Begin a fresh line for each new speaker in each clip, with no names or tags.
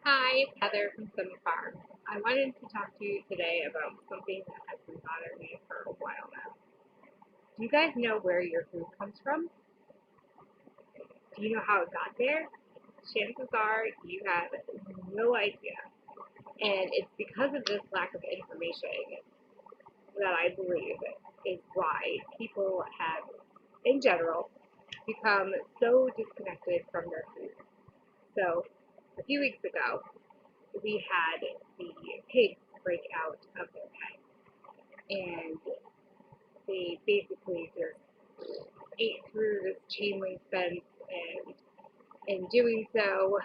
Hi, it's Heather from Sun Farm. I wanted to talk to you today about something that has been bothering me for a while now. Do you guys know where your food comes from? Do you know how it got there? Chances are you have no idea. And it's because of this lack of information that I believe is why people have, in general, become so disconnected from their food. So, a few weeks ago, we had the pigs break out of their pen, and they basically just ate through this chain link fence, and in doing so,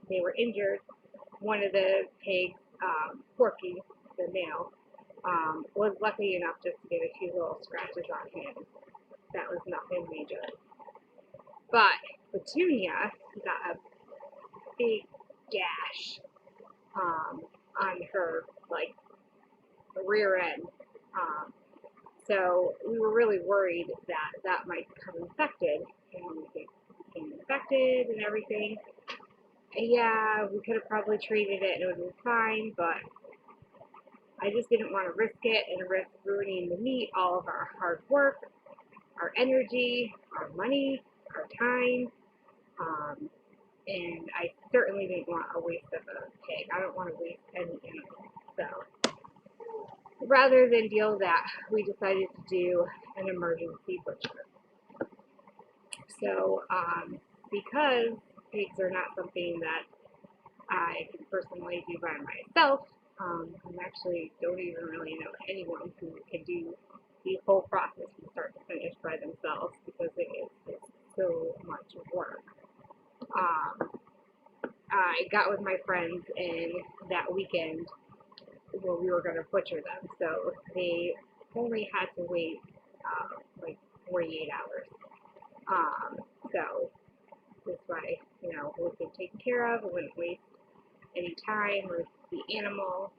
they were injured. One of the pigs, Porky, the male, was lucky enough just to get a few little scratches on him. That was nothing major. But Petunia got a big gash on her like rear end. Um, So we were really worried that that might become infected, and it became infected and everything. And yeah, we could have probably treated it and it would have been fine, but I just didn't want to risk it and risk ruining the meat, all of our hard work, our energy, our money, our time, um, and I certainly didn't want a waste of a pig. I don't want to waste any animal. So rather than deal with that, we decided to do an emergency butcher. So, because pigs are not something that I can personally do by myself, I actually don't even really know anyone who can do the whole process from start to finish by themselves because it is just so much work. Um, I got with my friends and that weekend when we were going to butcher them, so they only had to wait like 48 hours. Um, so this way, it would be taken care of. It wouldn't waste any time with the animal.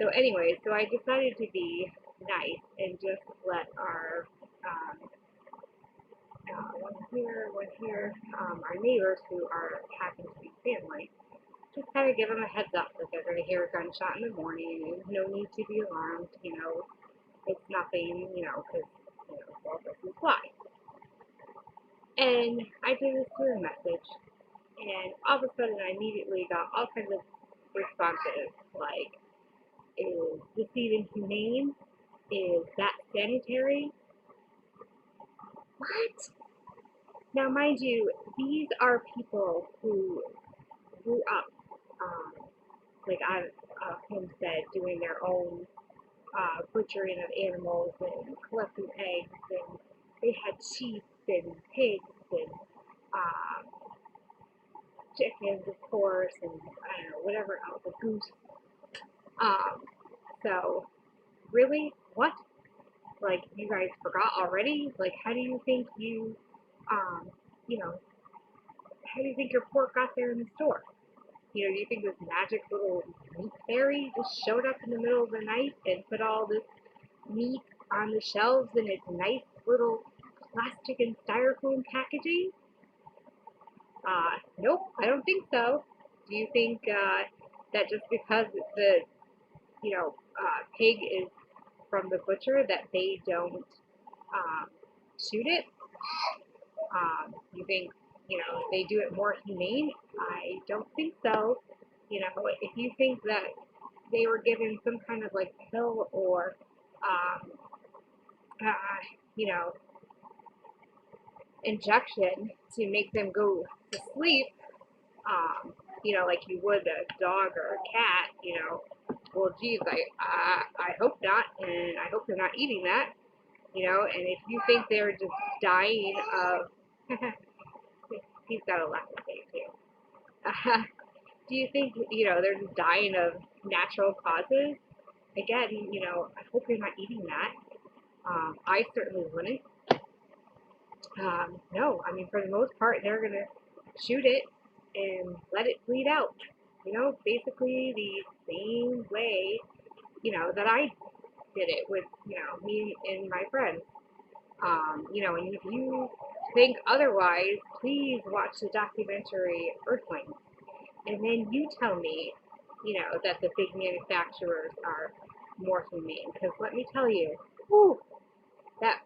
So anyway, so I decided to be nice and just let our our neighbors who are happen to be family, just kind of give them a heads up that they're going to hear a gunshot in the morning and no need to be alarmed. It's nothing. Because well, this is why. And I did this through a message, and all of a sudden I immediately got all kinds of responses like, is this even humane? Is that sanitary? What? Now, mind you, these are people who grew up like on a homestead doing their own butchering of animals and collecting eggs, and they had sheep and pigs and um, chickens, of course, and I don't know, whatever else, a goose. Um, so, really? What? Like, you guys forgot already? Like, um, you know, how do you think your pork got there in the store? Do you think this magic little meat fairy just showed up in the middle of the night and put all this meat on the shelves in its nice little plastic and styrofoam packaging? Nope, I don't think so. Do you think that just because the pig is from the butcher that they don't shoot it? You think, they do it more humane? I don't think so. If you think that they were given some kind of like pill or, um, uh, you know, injection to make them go to sleep, like you would a dog or a cat, well, geez, I hope not, and I hope they're not eating that, and if you think they're just dying of, he's got a laugh to say too. Do you think, they're just dying of natural causes? Again, I hope you're not eating that. I certainly wouldn't. No, I mean, for the most part, they're going to shoot it and let it bleed out. Basically the same way, that I did it with, me and my friends. And if you think otherwise, please watch the documentary Earthlings. then you tell me, that the big manufacturers are more humane. Because let me tell you, whew, that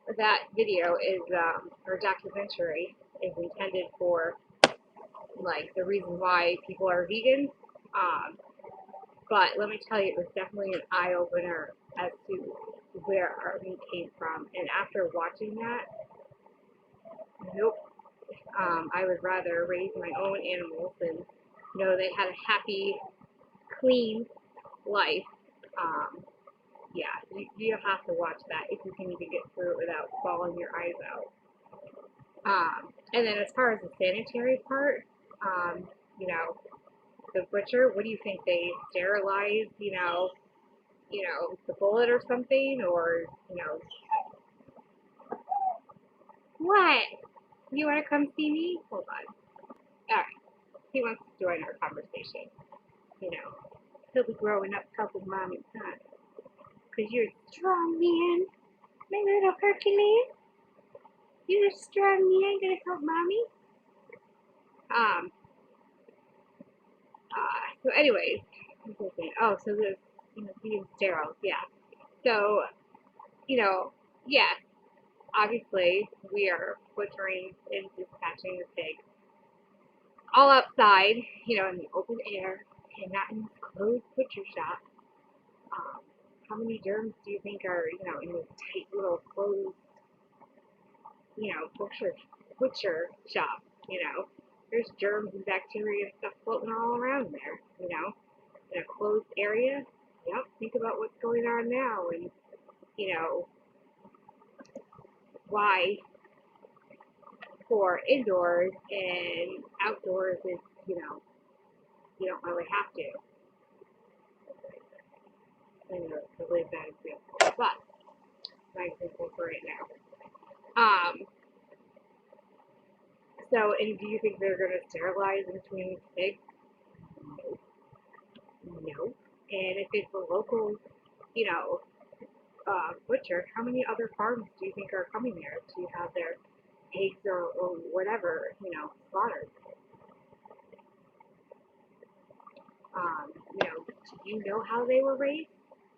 video is, or documentary is intended for, like, the reason why people are vegan. Um, but let me tell you, it was definitely an eye opener as to where our meat came from. And after watching that, nope. I would rather raise my own animals and know they had a happy, clean life. Um, yeah, you have to watch that if you can even get through it without bawling your eyes out. And then as far as the sanitary part, um, you know, the butcher, what do you think? They sterilize, the bullet or something, or what? You want to come see me? Hold on. All right. He wants to join our conversation. You know, he'll be growing up helping mom and son. Cause you're a strong man, my little Hercules. You're a strong man, gonna help mommy. Um. So, anyways, oh, so the being sterile, yeah. So, yeah. Obviously, we are butchering and dispatching the pig all outside, in the open air, and not in this closed butcher shop. Um, how many germs do you think are, in this tight little closed, butcher shop? There's germs and bacteria and stuff floating all around there, in a closed area. Yep, think about what's going on now and, why for indoors and outdoors is, you don't really have to. I know it's a really bad example, but my example for right now. So, and do you think they're going to sterilize in between pigs? No. No. And if it's a local, you know, butcher, how many other farms do you think are coming there to have their pigs or whatever, slaughtered? Do you know how they were raised?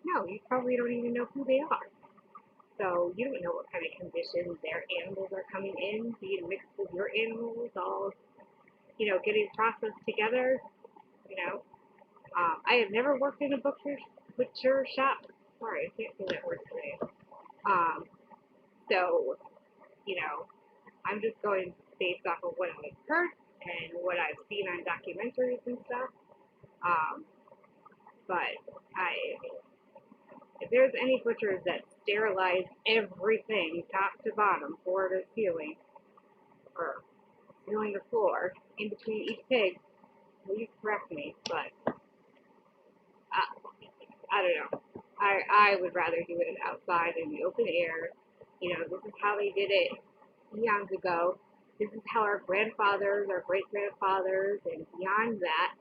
No, you probably don't even know who they are. So you don't know what kind of conditions their animals are coming in, being mixed with your animals, all, getting processed together, you know. I have never worked in a butcher shop. Sorry, I can't say that word today. Um, so, I'm just going based off of what I've heard and what I've seen on documentaries and stuff. Um, but if there's any butchers that sterilize everything top to bottom, floor to ceiling, or ceiling to floor, in between each pig, please correct me, but I don't know. I would rather do it outside in the open air. This is how they did it eons ago. This is how our grandfathers, our great grandfathers, and beyond that,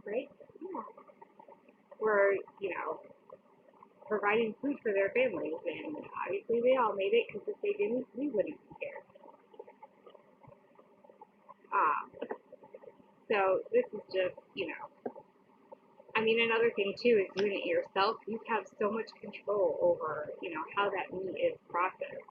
right? Yeah. Were, providing food for their families, and obviously they all made it because if they didn't, we wouldn't care. So this is just, another thing too is doing it yourself. You have so much control over, how that meat is processed.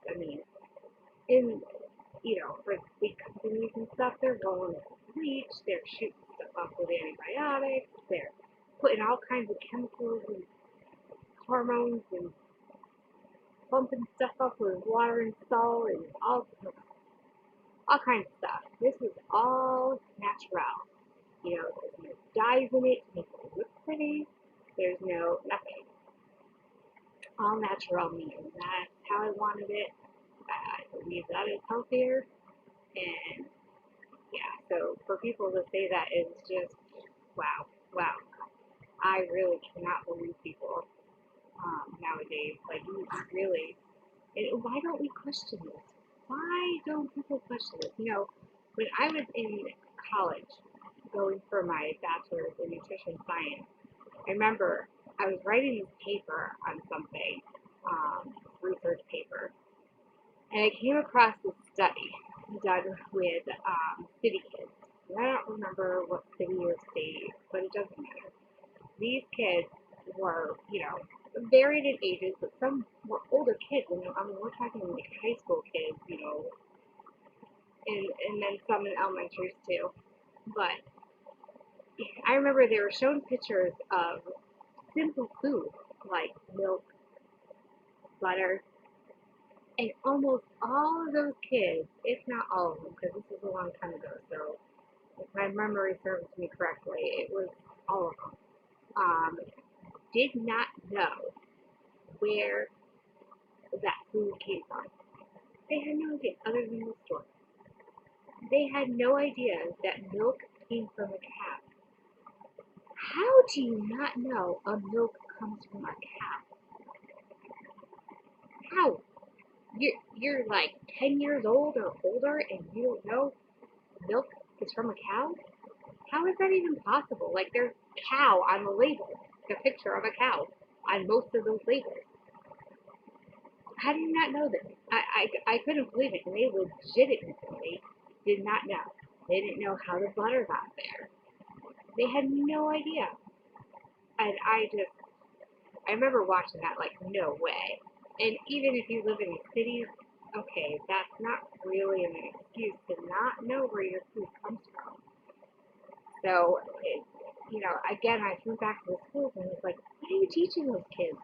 For big companies and stuff, they're going with bleach, they're shooting stuff off with antibiotics, they're putting all kinds of chemicals and hormones and pumping stuff up with water and salt and all kinds of stuff. This is all natural. There's no dyes in it to make it look pretty. There's no nothing. All natural meat, and that's how I wanted it. I believe that is healthier. And yeah, so for people to say that is just wow. I really cannot believe people nowadays. Like, you really, and why don't we question this? Why don't people question this? When I was in college going for my bachelor's in nutrition science, I remember I was writing this paper on something, research paper, and I came across this study done with city kids. varied in ages, but some were older kids. And I mean, we're talking like high school kids, and then some in elementaries too. But I remember they were showing pictures of simple food like milk, butter, and almost all of those kids, if not all of them, because this was a long time ago, so if my memory serves me correctly, it was all of them, did not know where that food came from. They had no idea, other than the store. They had no idea that milk came from a cow. How do you not know a milk comes from a cow? How? You're like 10 years old or older and you don't know milk is from a cow? How is that even possible? Like there's cow on the label, the picture of a cow on most of those labels. How do you not know this? I couldn't believe it. And they legitimately did not know. They didn't know how the butter got there. They had no idea. And I remember watching that like, no way. And even if you live in the cities, okay, that's not really an excuse to not know where your food comes from. So, again, I flew back to the schools and was like, what are you teaching those kids?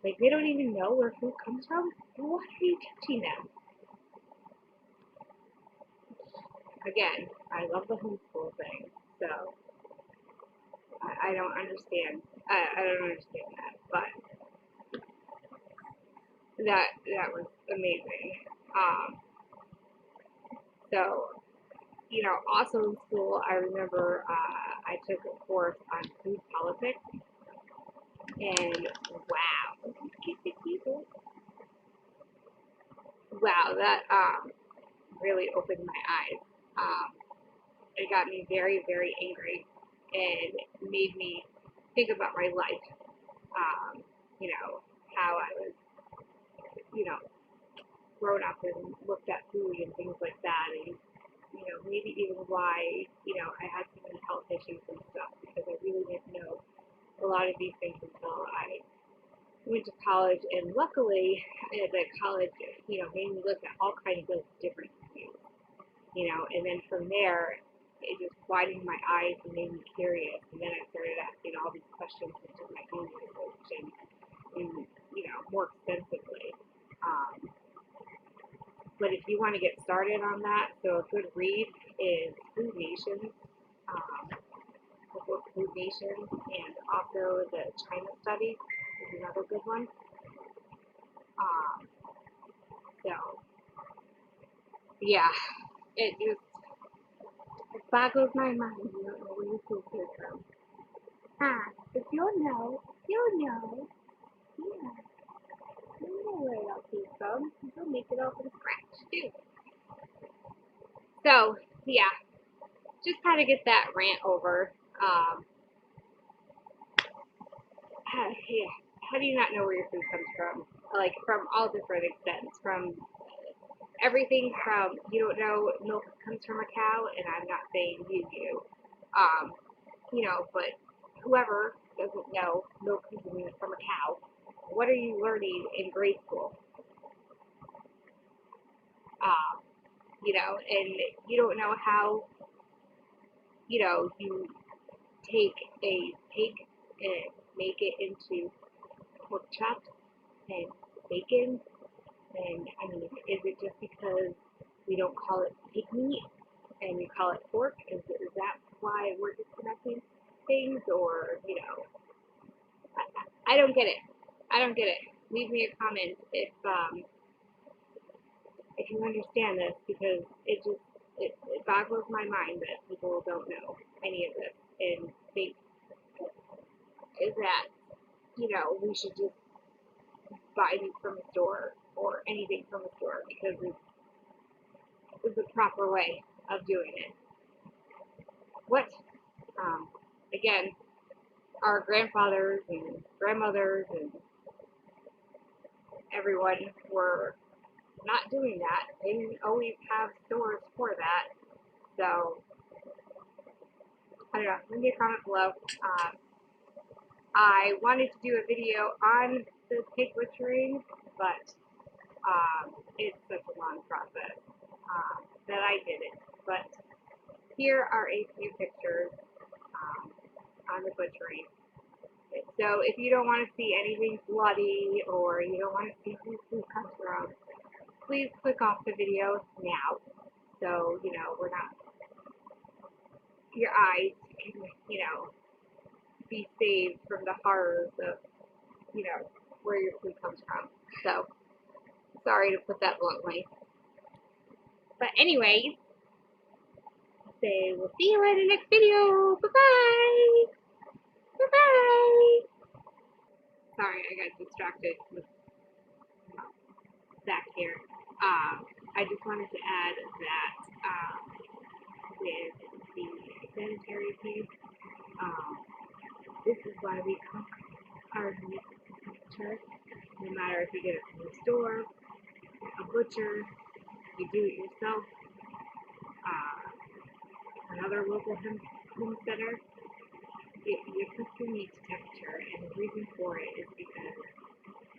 Like, they don't even know where food comes from? What are you teaching them? Again, I love the homeschool thing, so I don't understand. I don't understand that, but that was amazing. So, also in school, I remember I took a course on food politics, and wow, wow, that really opened my eyes. It got me very, very angry and made me think about my life. Um, how I was, you know, grown up and looked at food and things like that, and maybe even why, I had so many health issues and stuff because I really didn't know a lot of these things until I went to college, and luckily, the college, made me look at all kinds of different foods, and then from there, it just widened my eyes and made me curious, and then I started asking all these questions into my own research and more extensively. Um, but if you want to get started on that, so a good read is Food Nation, the book Food Nation, and also the China Study is another good one. Um, so, yeah, it boggles my mind. You don't know where your food came from. If you'll know, you'll know. Yeah, you know where it all came from. You'll make it all from scratch, too. So, yeah, just kind of get that rant over. Yeah, how do you not know where your food comes from? Like, from all different extents. From everything from, you don't know milk comes from a cow, and I'm not saying you do. Um, but whoever doesn't know milk comes from a cow, what are you learning in grade school? And you don't know how, you take a pig and make it into pork chops and bacon. And I mean, is it just because we don't call it pig meat and we call it pork? Is that why we're disconnecting things? Or, I don't get it. I don't get it. Leave me a comment if you understand this, because it boggles my mind that people don't know any of this and think that, we should just buy meat from a store or anything from a store because it's the proper way of doing it. What? Um, Again, our grandfathers and grandmothers and everyone were not doing that. They didn't always have stores for that. So, I don't know. Leave me a comment below. I wanted to do a video on the pig butchering, but it's such a long process that I did it. But here are a few pictures on the butchering. So if you don't want to see anything bloody or you don't want to see who food comes from, please click off the video now. So, we're not, your eyes can, be saved from the horrors of, where your food comes from. So, sorry to put that bluntly. But anyways, say we'll see you in the next video. Bye-bye. Bye-bye. Sorry, I got distracted with back here. I just wanted to add that with the sanitary piece, this is why we cook our meat temperature. No matter if you get it from the store, a butcher, you do it yourself, another local homesteader, you cook your meat temperature, and the reason for it is because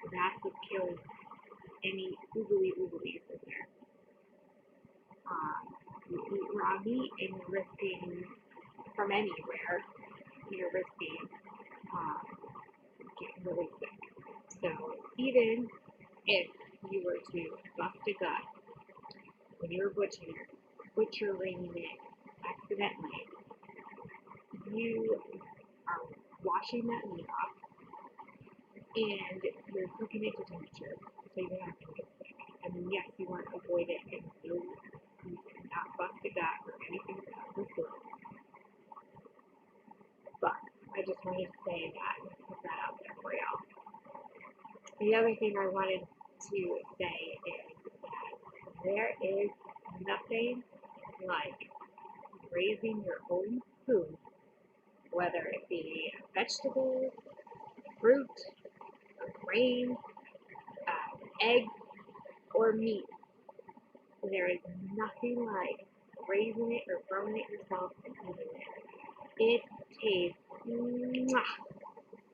that's what kills any oogly-ooglies in there. You eat raw meat and you're risking, from anywhere, you're risking getting really sick. So even if you were to bust a gut when you were butchering it accidentally, you are washing that meat off and you're cooking it to temperature, so you're not going to get sick. I mean, yes, you want to avoid it and you not bust a gut or anything of the sort. But I just wanted to say that and put that out there for y'all. The other thing I wanted to say is that there is nothing like raising your own food, whether it be vegetables, fruit, grain, eggs, or meat. There is nothing like raising it or growing it yourself and eating it. It tastes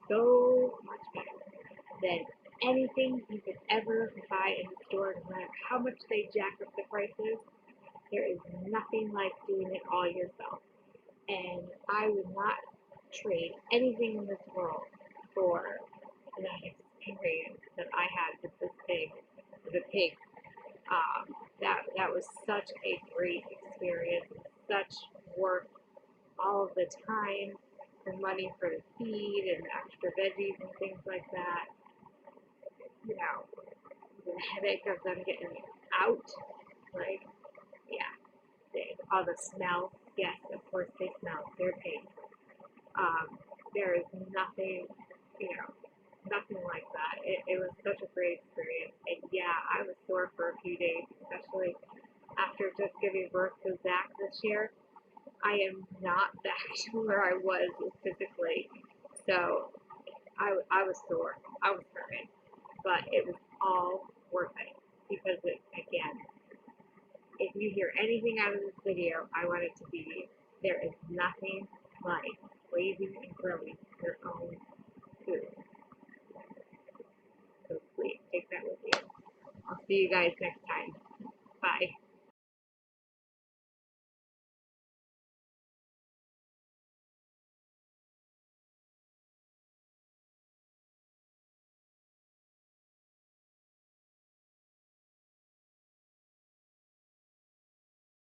so much better than anything you could ever buy in the store, no matter how much they jack up the prices. There is nothing like doing it all yourself. And I would not trade anything in this world for that experience that I had with the pig. That was such a great experience, such worth all of the time and money for the feed and extra veggies and things like that. The headache of them getting out, like, yeah, all the smell. Yes, of course they smell. They're pigs. There is nothing, nothing like that. It was such a great experience. And yeah, I was sore for a few days, especially after just giving birth to Zach this year. I am not back to where I was physically. So I was sore. I was hurting. But it was all worth it. Because, again, if you hear anything out of this video, I want it to be, there is nothing like raising and growing your own food. So please take that with you. I'll see you guys next time. Bye.